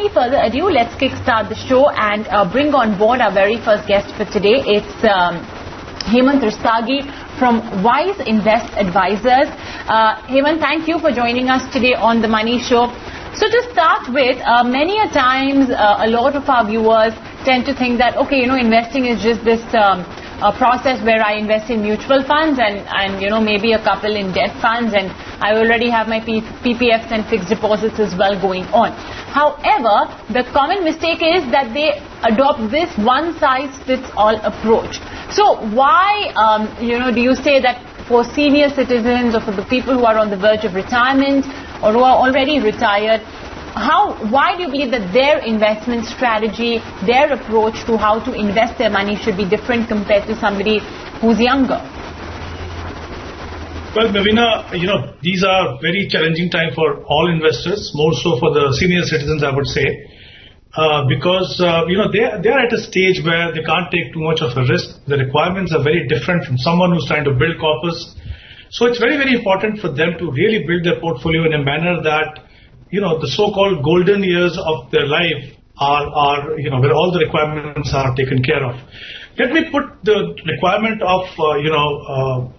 any further ado, let's kickstart the show and bring on board our very first guest for today. It's Hemant Rustagi from Wiseinvest Advisors. Hemant, thank you for joining us today on The Money Show. So to start with, many a times a lot of our viewers tend to think that, okay, investing is just this process where I invest in mutual funds and maybe a couple in debt funds, and I already have my PPFs and fixed deposits as well going on. However, the common mistake is that they adopt this one-size-fits-all approach. So why, do you say that for senior citizens or for the people who are on the verge of retirement or who are already retired, why do you believe that their investment strategy, their approach to how to invest their money should be different compared to somebody who's younger? Well, Navina, these are very challenging times for all investors, more so for the senior citizens, I would say, because, they are at a stage where they can't take too much of a risk. The requirements are very different from someone who's trying to build corpus. So it's very, very important for them to really build their portfolio in a manner that the so-called golden years of their life are where all the requirements are taken care of. Let me put the requirement of,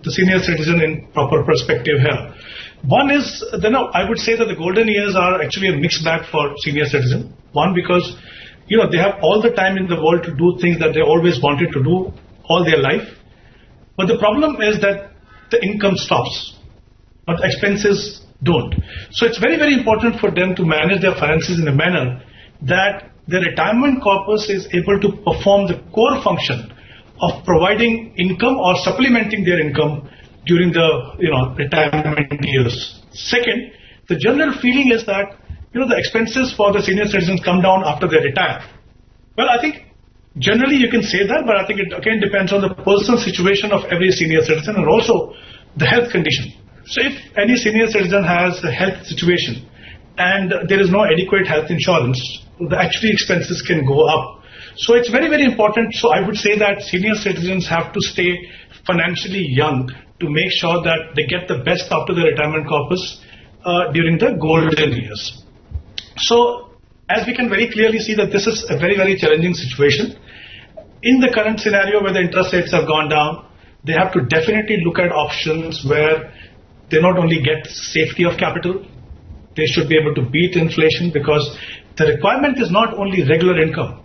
the senior citizen in proper perspective here. One is, I would say that the golden years are actually a mixed bag for senior citizen. One, because, they have all the time in the world to do things that they always wanted to do all their life. But the problem is that the income stops, but the expenses don't. So it's very, very important for them to manage their finances in a manner that the retirement corpus is able to perform the core function of providing income or supplementing their income during the retirement years. Second, the general feeling is that the expenses for the senior citizens come down after they retire. Well, I think generally you can say that, but I think it again depends on the personal situation of every senior citizen and also the health condition. So if any senior citizen has a health situation and there is no adequate health insurance, the actual expenses can go up. So it's very, very important. So I would say that senior citizens have to stay financially young to make sure that they get the best out of their retirement corpus during the golden years. So as we can very clearly see that this is a very, very challenging situation. In the current scenario where the interest rates have gone down, they have to definitely look at options where they not only get safety of capital, they should be able to beat inflation, because the requirement is not only regular income.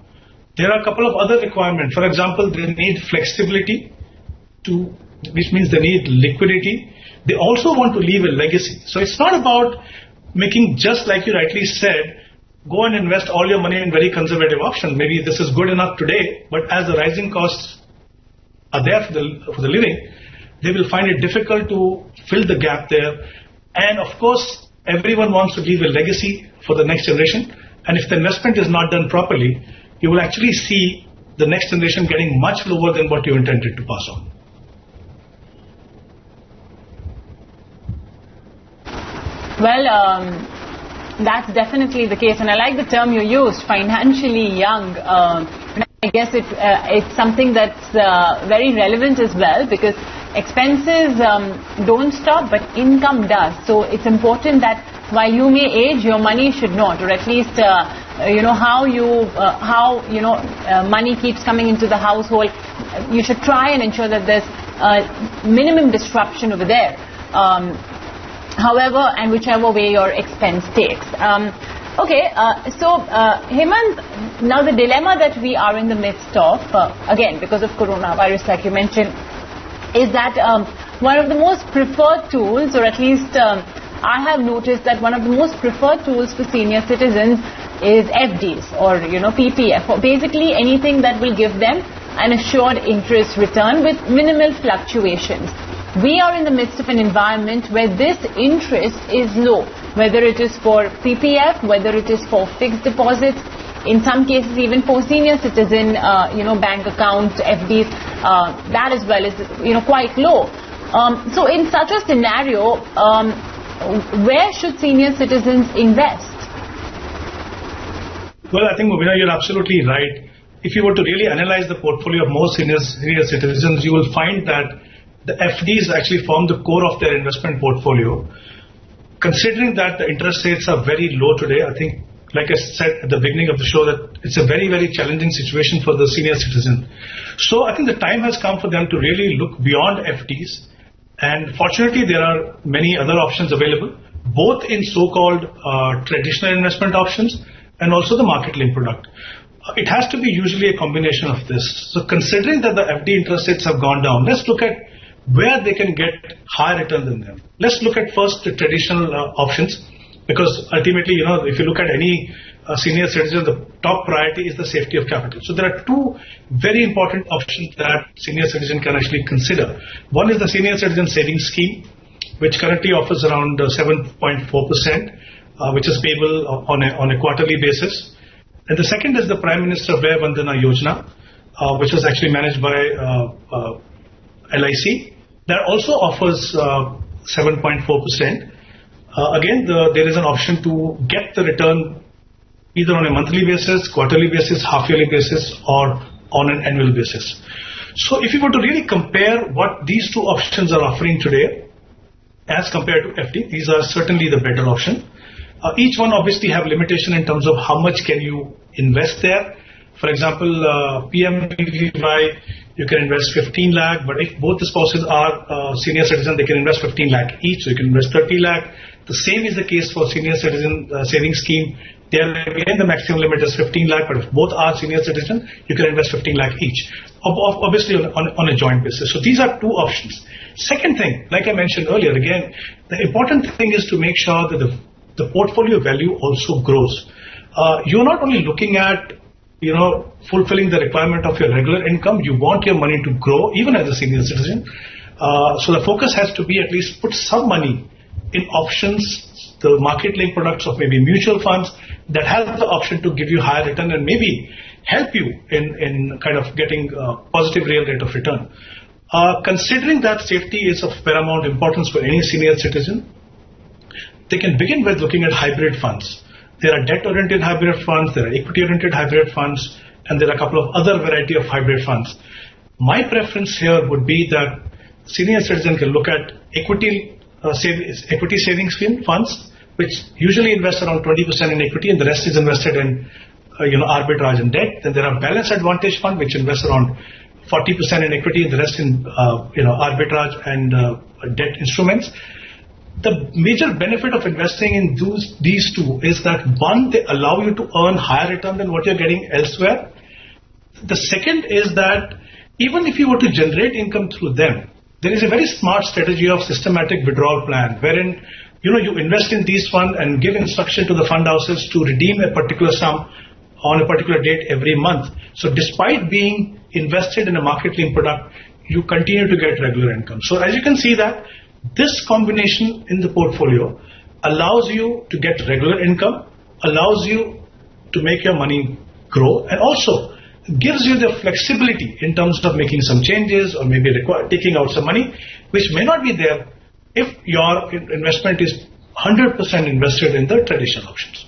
There are a couple of other requirements. For example, they need flexibility, which means they need liquidity. They also want to leave a legacy. So it's not about making, just like you rightly said, go and invest all your money in very conservative options. Maybe this is good enough today, but as the rising costs are there for the living, they will find it difficult to fill the gap there. And of course, everyone wants to leave a legacy for the next generation. And if the investment is not done properly, you will actually see the next generation getting much lower than what you intended to pass on. Well, that's definitely the case. And I like the term you used, financially young. I guess it's something that's very relevant as well, because expenses don't stop, but income does. So it's important that while you may age, your money should not, or at least money keeps coming into the household. You should try and ensure that there's minimum disruption over there. However, and whichever way your expense takes. Hemant, now the dilemma that we are in the midst of, again, because of coronavirus, like you mentioned, is that one of the most preferred tools, or at least I have noticed that one of the most preferred tools for senior citizens is FDs or PPF, or basically anything that will give them an assured interest return with minimal fluctuations. We are in the midst of an environment where this interest is low, whether it is for PPF, whether it is for fixed deposits, in some cases even for senior citizen, bank account, FDs, that as well is, quite low. So in such a scenario, where should senior citizens invest? Well, I think, Mubina, you're absolutely right. If you were to really analyze the portfolio of most senior citizens, you will find that the FDs actually form the core of their investment portfolio. Considering that the interest rates are very low today, I think like I said at the beginning of the show, that it's a very, very challenging situation for the senior citizen. So I think the time has come for them to really look beyond FDs. And fortunately, there are many other options available, both in so-called traditional investment options and also the market-linked product. It has to be usually a combination of this. So considering that the FD interest rates have gone down, let's look at where they can get higher return than them. Let's look at first the traditional options, because ultimately, if you look at any senior citizen, the top priority is the safety of capital. So there are two very important options that senior citizen can actually consider. One is the senior citizen savings scheme, which currently offers around 7.4%, which is payable on a quarterly basis. And the second is the Prime Minister Vay Vandana Yojana, which was actually managed by LIC. That also offers 7.4%. Again, there is an option to get the return either on a monthly basis, quarterly basis, half-yearly basis, or on an annual basis. So if you were to really compare what these two options are offering today as compared to FD, these are certainly the better option. Each one obviously have limitation in terms of how much can you invest there. For example, PMVY, you can invest 15 lakh, but if both the spouses are senior citizen, they can invest 15 lakh each, so you can invest 30 lakh. The same is the case for senior citizen savings scheme. There again, the maximum limit is 15 lakh, but if both are senior citizen, you can invest 15 lakh each, obviously on a joint basis. So these are two options. Second thing, like I mentioned earlier, again, the important thing is to make sure that the portfolio value also grows. You're not only looking at fulfilling the requirement of your regular income, you want your money to grow even as a senior citizen. So the focus has to be at least put some money in options, the market-linked products of maybe mutual funds that have the option to give you higher return and maybe help you in kind of getting a positive real rate of return. Considering that safety is of paramount importance for any senior citizen, they can begin with looking at hybrid funds. There are debt-oriented hybrid funds, there are equity-oriented hybrid funds, and there are a couple of other variety of hybrid funds. My preference here would be that senior citizen can look at equity savings funds, which usually invest around 20% in equity, and the rest is invested in arbitrage and debt. Then there are balance advantage fund, which invests around 40% in equity, and the rest in arbitrage and debt instruments. The major benefit of investing in these two is that, one, they allow you to earn higher return than what you're getting elsewhere. The second is that even if you were to generate income through them, there is a very smart strategy of systematic withdrawal plan, wherein you invest in these funds and give instruction to the fund houses to redeem a particular sum on a particular date every month. So despite being invested in a market-linked product, you continue to get regular income. So as you can see that this combination in the portfolio allows you to get regular income, allows you to make your money grow, and also gives you the flexibility in terms of making some changes or maybe taking out some money, which may not be there if your investment is 100% invested in the traditional options.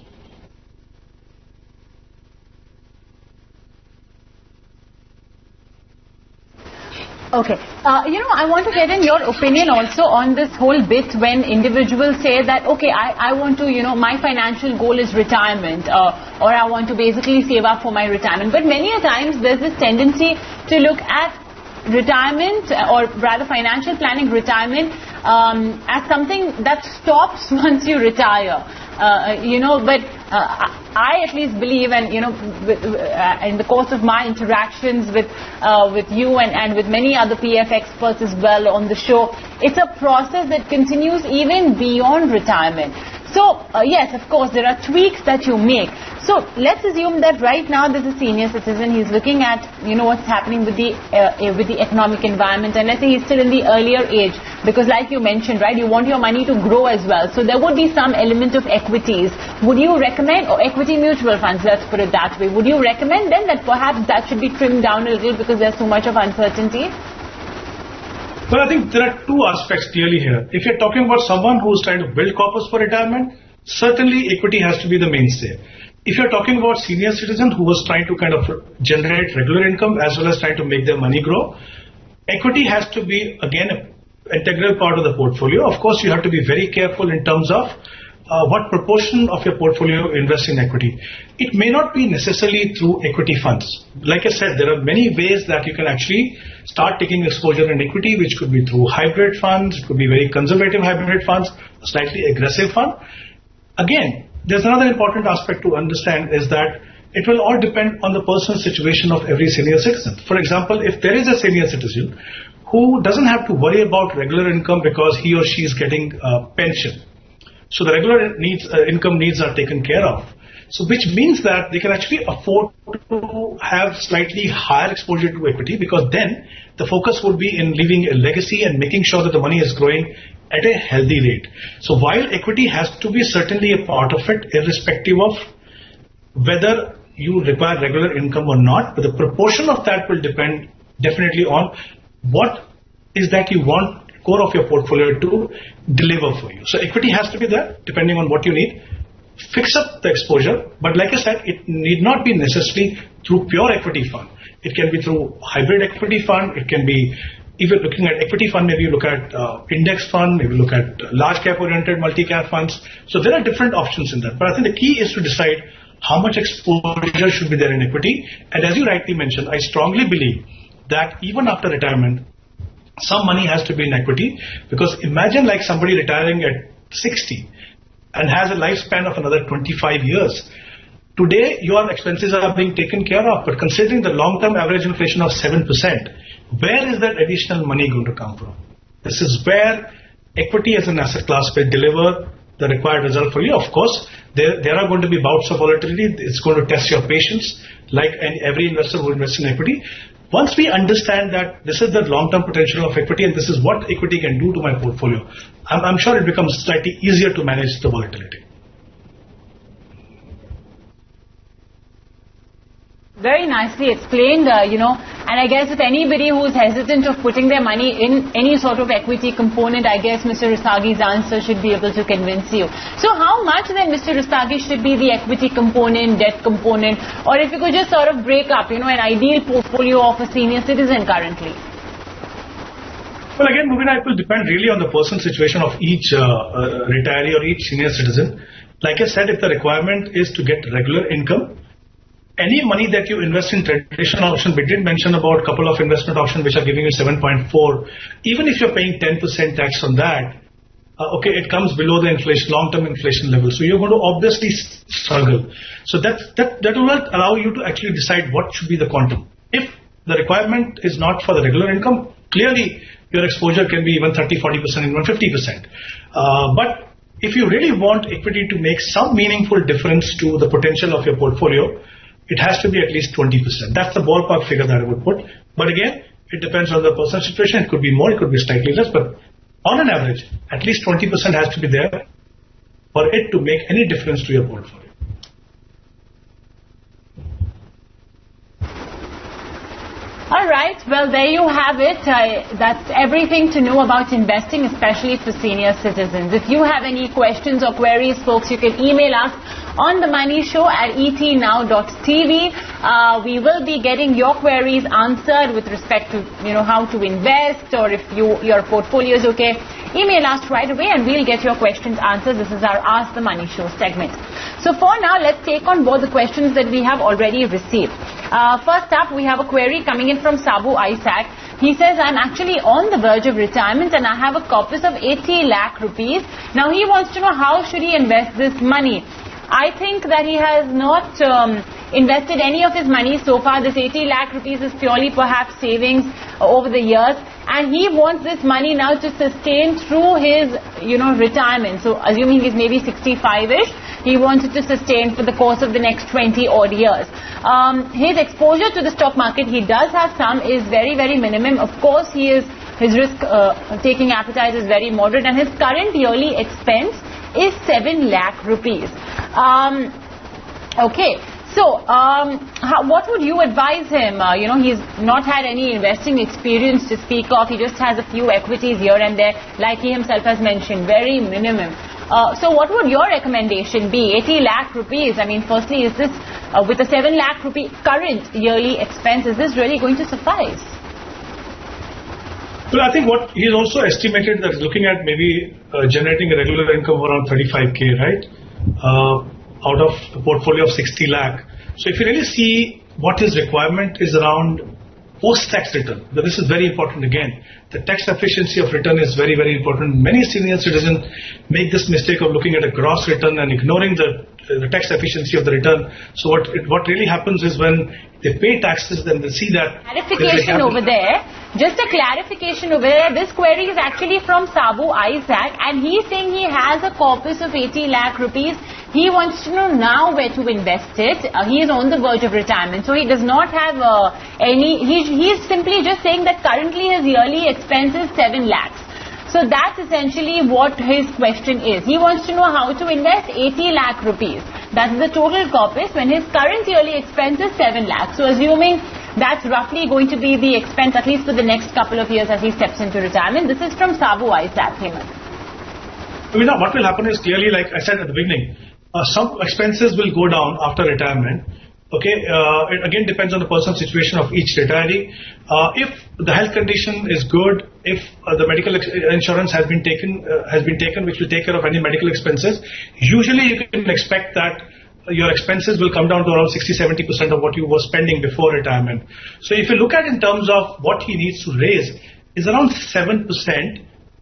Okay. I want to get in your opinion also on this whole bit when individuals say that, okay, I want to, my financial goal is retirement, or I want to basically save up for my retirement. But many a times there's this tendency to look at retirement, or rather financial planning retirement, as something that stops once you retire. But I at least believe, and in the course of my interactions with you and with many other PF experts as well on the show, it's a process that continues even beyond retirement. So yes, of course, there are tweaks that you make. So let's assume that right now there's a senior citizen. He's looking at what's happening with the economic environment, and let's say he's still in the earlier age, because like you mentioned, right, you want your money to grow as well. So there would be some element of equities. Would you recommend, or equity mutual funds, let's put it that way, would you recommend then that perhaps that should be trimmed down a little because there's so much of uncertainty? Well, I think there are two aspects clearly here. If you're talking about someone who's trying to build corpus for retirement, certainly equity has to be the mainstay. If you're talking about senior citizen who was trying to kind of generate regular income as well as trying to make their money grow, equity has to be, again, an integral part of the portfolio. Of course, you have to be very careful in terms of what proportion of your portfolio invests in equity. It may not be necessarily through equity funds. Like I said, there are many ways that you can actually start taking exposure in equity, which could be through hybrid funds, it could be very conservative hybrid funds, a slightly aggressive fund. Again, there's another important aspect to understand is that it will all depend on the personal situation of every senior citizen. For example, if there is a senior citizen who doesn't have to worry about regular income because he or she is getting pension, so the regular income needs are taken care of. So which means that they can actually afford to have slightly higher exposure to equity, because then the focus would be in leaving a legacy and making sure that the money is growing at a healthy rate. So while equity has to be certainly a part of it, irrespective of whether you require regular income or not, but the proportion of that will depend definitely on what is that you want core of your portfolio to deliver for you. So equity has to be there depending on what you need. Fix up the exposure, but like I said, it need not be necessarily through pure equity fund. It can be through hybrid equity fund. It can be, if you're looking at equity fund, maybe you look at index fund, maybe look at large cap oriented multi-cap funds. So there are different options in that. But I think the key is to decide how much exposure should be there in equity. And as you rightly mentioned, I strongly believe that even after retirement, some money has to be in equity, because imagine like somebody retiring at 60 and has a lifespan of another 25 years. Today, your expenses are being taken care of, but considering the long-term average inflation of 7%, where is that additional money going to come from? This is where equity as an asset class will deliver the required result for you. Of course, there are going to be bouts of volatility. It's going to test your patience, like every investor who invests in equity. Once we understand that this is the long-term potential of equity and this is what equity can do to my portfolio, I'm sure it becomes slightly easier to manage the volatility. Very nicely explained, and I guess if anybody who's hesitant of putting their money in any sort of equity component, I guess Mr. Rustagi's answer should be able to convince you. So how much then, Mr. Rustagi, should be the equity component, debt component, or if you could just sort of break up, an ideal portfolio of a senior citizen currently? Well, again, Mubina, it will depend really on the personal situation of each retiree or each senior citizen. Like I said, if the requirement is to get regular income, any money that you invest in traditional option, we did mention about a couple of investment options which are giving you 7.4. Even if you're paying 10% tax on that, it comes below the inflation, long-term inflation level. So you're going to obviously struggle. So that will not allow you to actually decide what should be the quantum. If the requirement is not for the regular income, clearly your exposure can be even 30, 40%, even 50%. But if you really want equity to make some meaningful difference to the potential of your portfolio, it has to be at least 20%. That's the ballpark figure that I would put. But again, it depends on the personal situation. It could be more, it could be slightly less, but on an average, at least 20% has to be there for it to make any difference to your portfolio. All right, well, there you have it. That's everything to know about investing, especially for senior citizens. If you have any questions or queries, folks, you can email us on The Money Show at etnow.tv. We will be getting your queries answered with respect to, how to invest, or if your portfolio is okay. Email us right away and we'll get your questions answered. This is our Ask the Money Show segment. So for now, let's take on board the questions that we have already received. First up, we have a query coming in from Sabu Isaac. He says, I'm actually on the verge of retirement and I have a corpus of 80 lakh rupees. Now he wants to know how should he invest this money. I think that he has not invested any of his money so far. This 80 lakh rupees is purely perhaps savings over the years, and he wants this money now to sustain through his retirement. So assuming he's maybe 65ish, he wants it to sustain for the course of the next 20 odd years. His exposure to the stock market, he does have some, is very, very minimum. Of course, his risk taking appetite is very moderate, and his current yearly expense is 7 lakh rupees. What would you advise him? He's not had any investing experience to speak of. He just has a few equities here and there, like he himself has mentioned, very minimum. So what would your recommendation be? 80 lakh rupees. I mean, firstly, is this with a 7 lakh rupee current yearly expense, is this really going to suffice? Well, I think what he's also estimated that he's looking at maybe generating a regular income of around 35k, right? Out of the portfolio of 60 lakh. So if you really see what his requirement is around post-tax return, but this is very important again. The tax efficiency of return is very, very important. Many senior citizens make this mistake of looking at a gross return and ignoring the tax efficiency of the return. So what really happens is when they pay taxes, then they see that... Clarification over there. Just a clarification over there. This query is actually from Sabu Isaac, and he's saying he has a corpus of 80 lakh rupees. He wants to know now where to invest it. He is on the verge of retirement, so he does not have any... He's simply just saying that currently his yearly expense is 7 lakhs. So that's essentially what his question is. He wants to know how to invest 80 lakh rupees. That's the total corpus when his current yearly expense is 7 lakhs. So assuming that's roughly going to be the expense at least for the next couple of years as he steps into retirement. This is from Sabu Isaac, Hemant. What will happen is clearly, like I said at the beginning, some expenses will go down after retirement. Okay, it again depends on the personal situation of each retiree. If the health condition is good, if the medical insurance has been taken, which will take care of any medical expenses, usually you can expect that your expenses will come down to around 60-70% of what you were spending before retirement. So if you look at in terms of what he needs to raise, is around 7%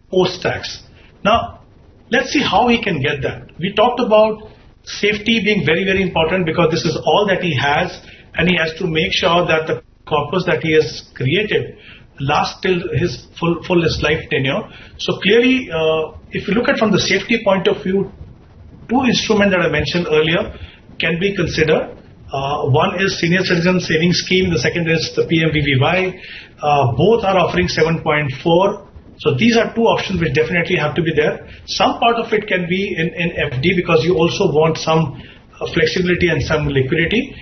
post-tax. Now, let's see how he can get that. We talked about safety being very, very important because this is all that he has, and he has to make sure that the corpus that he has created lasts till his fullest life tenure. So clearly, if you look at from the safety point of view, two instruments that I mentioned earlier can be considered. One is Senior Citizen Savings Scheme, the second is the PMVVY. Both are offering 7.4. So these are two options which definitely have to be there. Some part of it can be in FD because you also want some flexibility and some liquidity.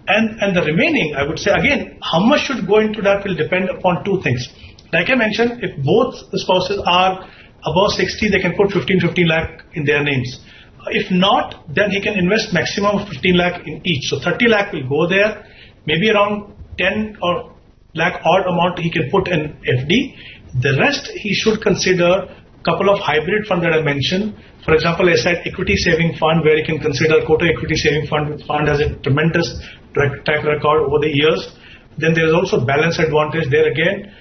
And the remaining, I would say, again, how much should go into that will depend upon two things. Like I mentioned, if both the spouses are above 60, they can put 15 lakh in their names. If not, then he can invest maximum of 15 lakh in each. So 30 lakh will go there. Maybe around 10 or lakh odd amount he can put in FD. The rest he should consider a couple of hybrid funds that I mentioned. For example, I said equity saving fund where you can consider Quota Equity Saving Fund, which fund has a tremendous track record over the years. Then there is also balance advantage. There again,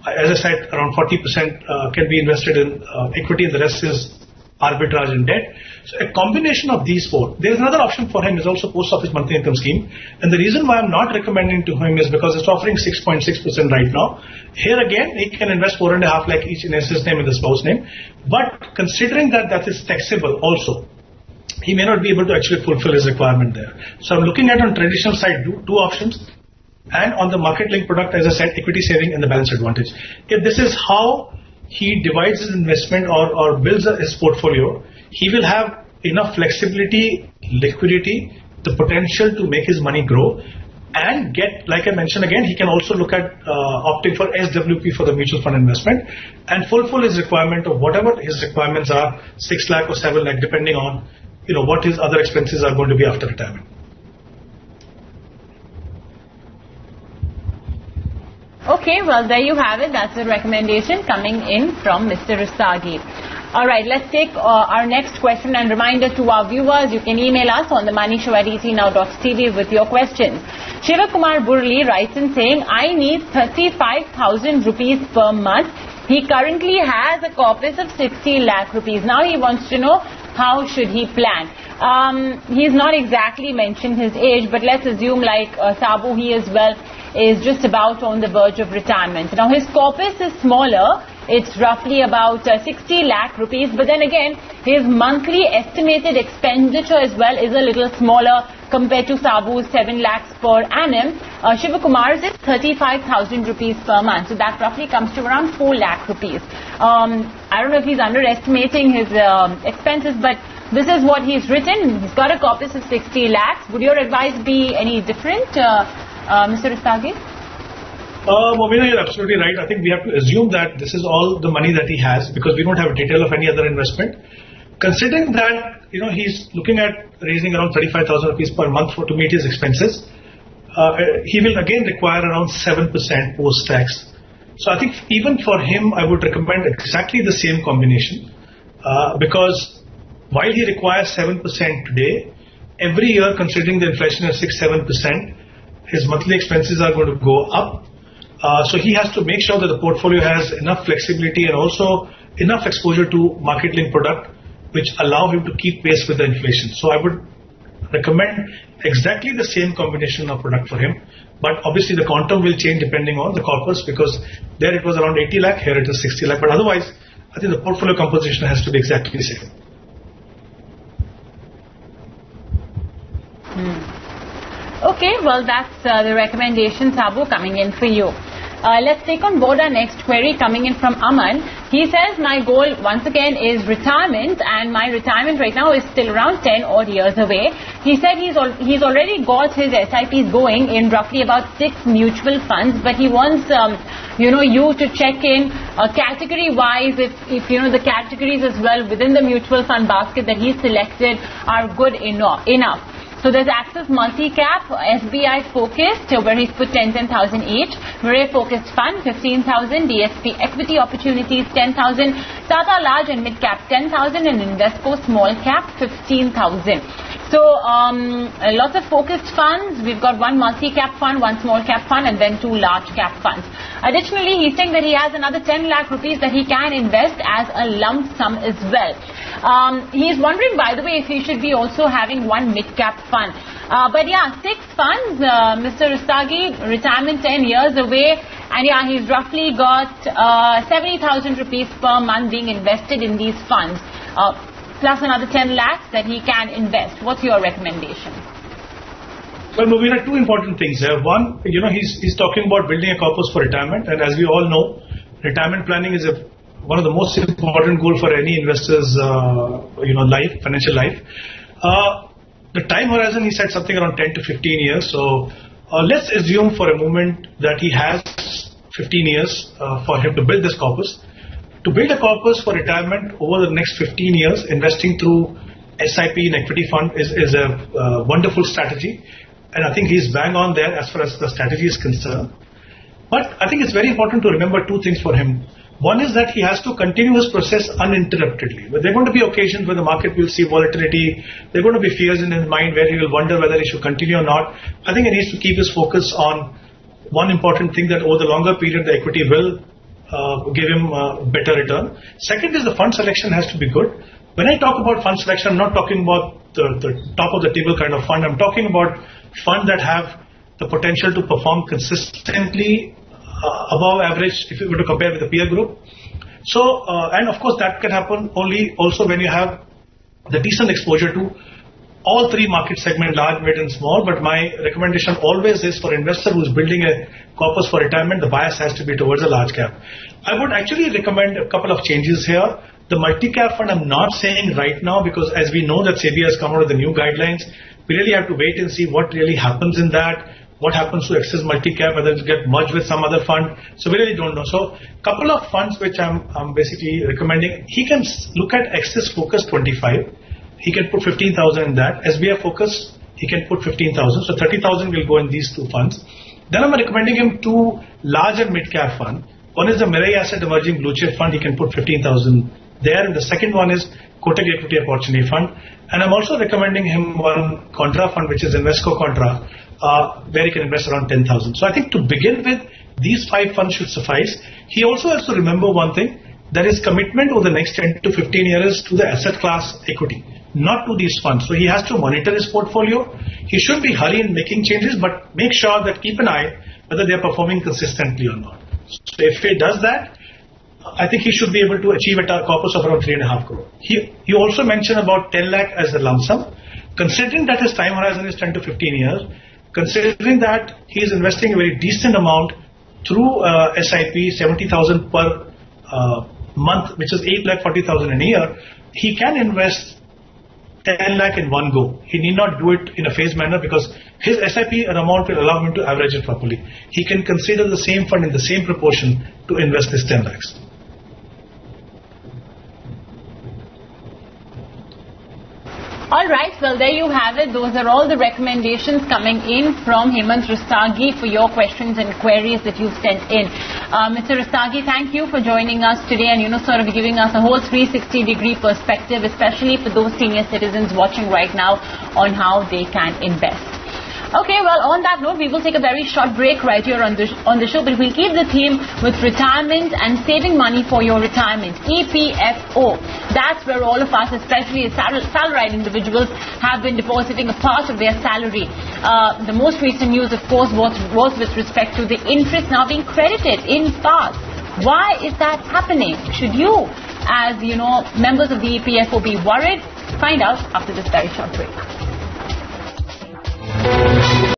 as I said, around 40% can be invested in equity, and the rest is arbitrage and debt. So a combination of these four. There is another option for him is also Post Office Monthly Income Scheme. And the reason why I'm not recommending to him is because it's offering 6.6% right now. Here again, he can invest 4.5 lakh each in his name and the spouse name. But considering that is taxable also, he may not be able to actually fulfill his requirement there. So I'm looking at on traditional side two options. And on the market link product, as I said, equity saving and the balance advantage. If this is how he divides his investment or builds his portfolio, he will have enough flexibility, liquidity, the potential to make his money grow and get, like I mentioned again, he can also look at opting for SWP for the mutual fund investment and fulfill his requirement of whatever his requirements are, 6 lakh or 7 lakh, depending on what his other expenses are going to be after retirement. Okay, well, there you have it. That's the recommendation coming in from Mr. Rustagi. All right, let's take our next question, and reminder to our viewers, you can email us on themoneyshow@etnow.tv with your questions. Shiva Kumar Burli writes in saying, I need 35,000 rupees per month. He currently has a corpus of 60 lakh rupees. Now he wants to know how should he plan. He's not exactly mentioned his age, but let's assume like Sabu, he as well is just about on the verge of retirement. Now his corpus is smaller. It's roughly about 60 lakh rupees. But then again, his monthly estimated expenditure as well is a little smaller compared to Sabu's 7 lakhs per annum. Shiva Kumar's is 35,000 rupees per month. So that roughly comes to around 4 lakh rupees. I don't know if he's underestimating his expenses, but this is what he's written. He's got a corpus of 60 lakhs. Would your advice be any different, Mr. Rustagi? Mobina, you're absolutely right. I think we have to assume that this is all the money that he has because we don't have a detail of any other investment. Considering that, he's looking at raising around 35,000 rupees per month to meet his expenses, he will again require around 7% post-tax. So I think even for him, I would recommend exactly the same combination because while he requires 7% today, every year considering the inflation at 6-7%, his monthly expenses are going to go up. So he has to make sure that the portfolio has enough flexibility and also enough exposure to market-linked product which allow him to keep pace with the inflation. So I would recommend exactly the same combination of product for him. But obviously the quantum will change depending on the corpus because there it was around 80 lakh, here it is 60 lakh. But otherwise, I think the portfolio composition has to be exactly the same. Okay, well that's the recommendation, Sabu, coming in for you. Let's take on board our next query coming in from Aman. He says, my goal once again is retirement, and my retirement right now is still around 10 odd years away. He said he's already got his SIPs going in roughly about 6 mutual funds, but he wants you to check in category wise if the categories as well within the mutual fund basket that he's selected are good enough. So there's Axis Multi-Cap, SBI Focused, where he's put 10,000 each, Murray Focused Fund, 15,000, DSP Equity Opportunities, 10,000, Tata Large and Mid Cap, 10,000, and Invesco Small Cap, 15,000. So lots of focused funds. We've got 1 multi-cap fund, 1 small cap fund, and then 2 large cap funds. Additionally, he's saying that he has another 10 lakh rupees that he can invest as a lump sum as well. He's wondering, by the way, if he should be also having 1 mid-cap fund. But yeah, 6 funds, Mr. Rustagi, retirement 10 years away, and yeah, he's roughly got 70,000 rupees per month being invested in these funds, plus another 10 lakhs that he can invest. What's your recommendation? Well, Movina, 2 important things here. One, he's talking about building a corpus for retirement, and as we all know, retirement planning is one of the most important goals for any investor's, financial life. The time horizon, he said something around 10 to 15 years. So let's assume for a moment that he has 15 years for him to build this corpus. To build a corpus for retirement over the next 15 years, investing through SIP and equity fund is a wonderful strategy. And I think he's bang on there as far as the strategy is concerned. But I think it's very important to remember 2 things for him. One is that he has to continue his process uninterruptedly. But there are going to be occasions where the market will see volatility. There are going to be fears in his mind where he will wonder whether he should continue or not. I think he needs to keep his focus on one important thing, that over the longer period, the equity will give him a better return. Second is the fund selection has to be good. When I talk about fund selection, I'm not talking about the top of the table kind of fund. I'm talking about funds that have the potential to perform consistently above average if you were to compare with the peer group. So, and of course that can happen only also when you have the decent exposure to all 3 market segments, large, mid and small. But my recommendation always is for investor who is building a corpus for retirement, the bias has to be towards a large cap. I would actually recommend a couple of changes here. The multi-cap fund I'm not saying right now, because as we know that SEBI has come out with the new guidelines, we really have to wait and see what really happens in that. What happens to Axis multi-cap, whether it get merged with some other fund. So we really don't know. So couple of funds which I'm basically recommending. He can look at Axis Focus 25. He can put 15,000 in that. SBI Focus, he can put 15,000. So 30,000 will go in these 2 funds. Then I'm recommending him 2 large and mid-cap fund. One is the Mirai Asset Emerging Blue Chip Fund. He can put 15,000 there. And the second one is Kotak Equity Opportunity Fund. And I'm also recommending him 1 Contra fund, which is Invesco Contra, where he can invest around 10,000. So I think to begin with, these 5 funds should suffice. He also has to remember one thing, that his commitment over the next 10 to 15 years is to the asset class equity, not to these funds. So he has to monitor his portfolio. He should be hurried in making changes, but make sure that keep an eye whether they are performing consistently or not. So if he does that, I think he should be able to achieve a corpus of around 3.5 crore. He also mentioned about 10 lakh as a lump sum. Considering that his time horizon is 10 to 15 years, considering that he is investing a very decent amount through SIP, 70,000 per month, which is 8,40,000 in a year, he can invest 10 lakh in one go. He need not do it in a phased manner because his SIP amount will allow him to average it properly. He can consider the same fund in the same proportion to invest this 10 lakhs. All right, well, there you have it. Those are all the recommendations coming in from Hemant Rustagi for your questions and queries that you've sent in. Mr. Rustagi, thank you for joining us today and, sort of giving us a whole 360-degree perspective, especially for those senior citizens watching right now on how they can invest. Okay, well, on that note, we will take a very short break right here on the show, but we'll keep the theme with retirement and saving money for your retirement, EPFO. That's where all of us, especially as salaried individuals, have been depositing a part of their salary. The most recent news, of course, was with respect to the interest now being credited in parts. Why is that happening? Should you, as members of the EPFO, be worried? Find out after this very short break.